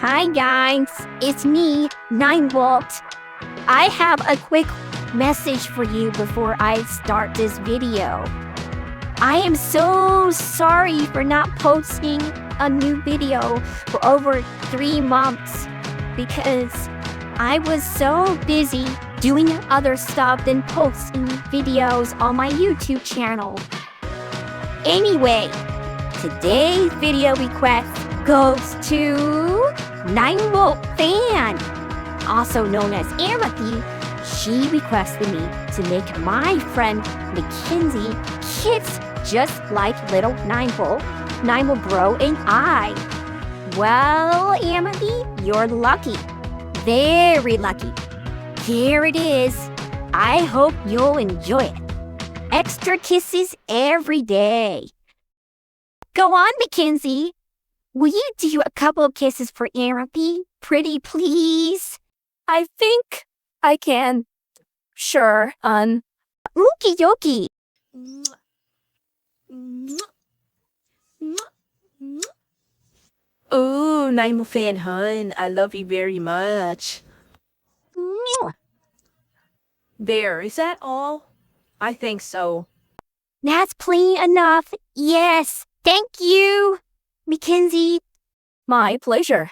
Hi guys, it's me, 9volt. I have a quick message for you before I start this video. I am so sorry for not posting a new video for over 3 months because I was so busy doing other stuff than posting videos on my YouTube channel. Anyway, today's video request goes to 9volt fan, also known as Amity. She requested me to make my friend Mackenzie kids just like little 9volt bro and I. Well, Amity, you're lucky. Very lucky. Here it is. I hope you'll enjoy it. Extra kisses every day. Go on, Mackenzie. Will you do a couple of kisses for Amity? Pretty please? I think I can. Sure, Okie dokie. Ooh, 9volt fan hun, I love you very much. There, is that all? I think so. That's plenty enough. Yes, thank you, Mackenzie. My pleasure.